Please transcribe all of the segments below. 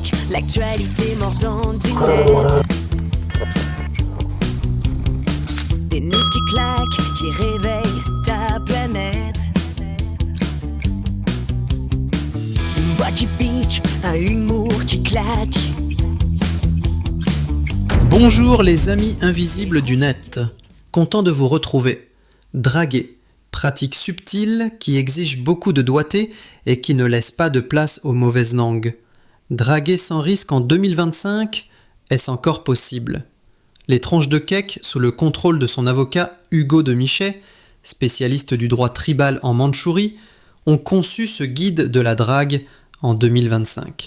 cake, l'actualité mordante du net. Des news qui claquent, qui réveillent ta planète. Une voix qui pique, un humour qui claque. Bonjour les amis invisibles du net, content de vous retrouver. Draguer, pratique subtile qui exige beaucoup de doigté et qui ne laisse pas de place aux mauvaises langues. Draguer sans risque en 2025, est-ce encore possible ? Les tronches de cake, sous le contrôle de son avocat Hugo de Michet, spécialiste du droit tribal en Mandchourie, ont conçu ce guide de la drague en 2025.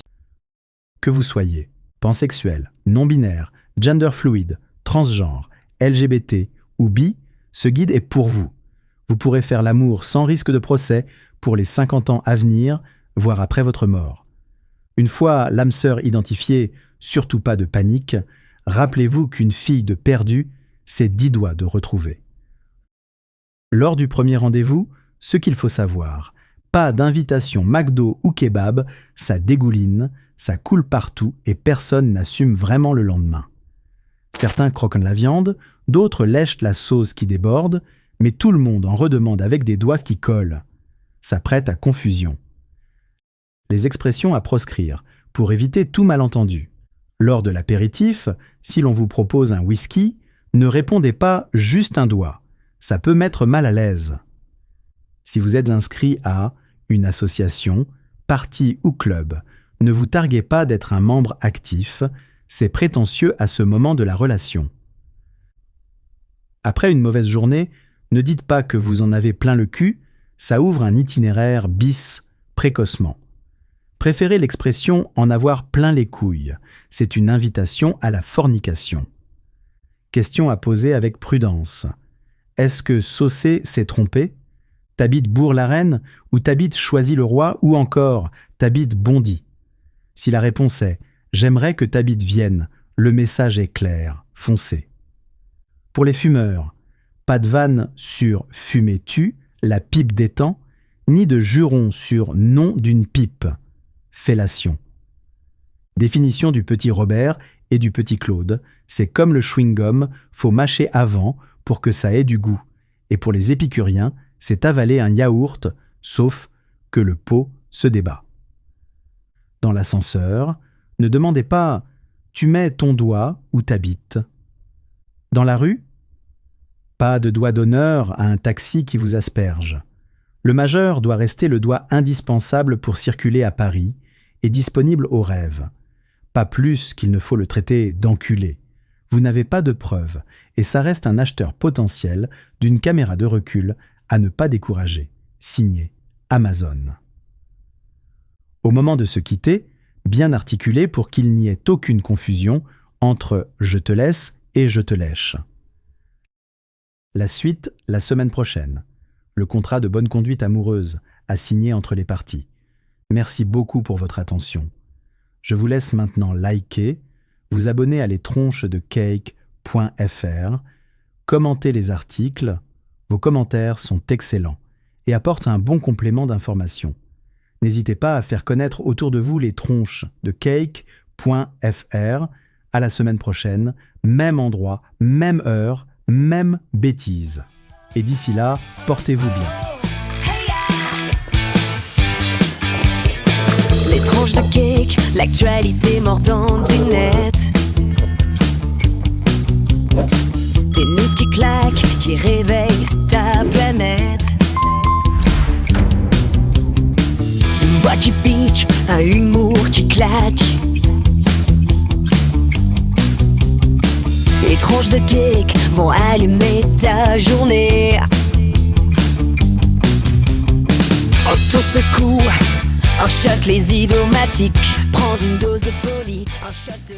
Que vous soyez pansexuel, non-binaire, gender fluide, transgenre, LGBT ou bi, ce guide est pour vous. Vous pourrez faire l'amour sans risque de procès pour les 50 ans à venir, voire après votre mort. Une fois l'âme sœur identifiée, surtout pas de panique, rappelez-vous qu'une fille de perdu, c'est 10 doigts de retrouver. Lors du premier rendez-vous, ce qu'il faut savoir, pas d'invitation McDo ou kebab, ça dégouline, ça coule partout et personne n'assume vraiment le lendemain. Certains croquent la viande, d'autres lèchent la sauce qui déborde, mais tout le monde en redemande avec des doigts qui collent. Ça prête à confusion. Les expressions à proscrire, pour éviter tout malentendu. Lors de l'apéritif, si l'on vous propose un whisky, ne répondez pas juste un doigt. Ça peut mettre mal à l'aise. Si vous êtes inscrit à une association, parti ou club, ne vous targuez pas d'être un membre actif, c'est prétentieux à ce moment de la relation. Après une mauvaise journée, ne dites pas que vous en avez plein le cul, ça ouvre un itinéraire bis précocement. Préférez l'expression « en avoir plein les couilles », c'est une invitation à la fornication. Question à poser avec prudence. Est-ce que saucer s'est trompé ? T'habites Bourg-la-Reine ou t'habites Choisy-le-Roi ou encore t'habites Bondy ? Si la réponse est « j'aimerais que t'habites Vienne », le message est clair, foncez. Pour les fumeurs, pas de vanne sur « fumais-tu », la pipe des temps, ni de juron sur « nom d'une pipe », fellation. Définition du petit Robert et du petit Claude, c'est comme le chewing-gum, faut mâcher avant pour que ça ait du goût. Et pour les épicuriens, c'est avaler un yaourt, sauf que le pot se débat. Dans l'ascenseur, ne demandez pas « tu mets ton doigt où t'habites ». Dans la rue, pas de doigt d'honneur à un taxi qui vous asperge. Le majeur doit rester le doigt indispensable pour circuler à Paris et disponible au rêve. Pas plus qu'il ne faut le traiter d'enculé. Vous n'avez pas de preuves et ça reste un acheteur potentiel d'une caméra de recul à ne pas décourager. Signé Amazon. Au moment de se quitter, bien articulé pour qu'il n'y ait aucune confusion entre « je te laisse » et « je te lèche ». La suite, la semaine prochaine. Le contrat de bonne conduite amoureuse à signer entre les parties. Merci beaucoup pour votre attention. Je vous laisse maintenant liker, vous abonner à lestronchesdecake.fr, commenter les articles, vos commentaires sont excellents et apportent un bon complément d'information. N'hésitez pas à faire connaître autour de vous les tronches de cake.fr. À la semaine prochaine, même endroit, même heure, même bêtise. Et d'ici là, portez-vous bien. Les tranches de cake, l'actualité mordante du net. Des news qui claquent, qui réveillent ta planète. Une voix qui pique, un humour qui claque. Les tranches de cake vont allumer ta journée. Auto-secours, un choc les idiomatique. Prends une dose de folie, un shot de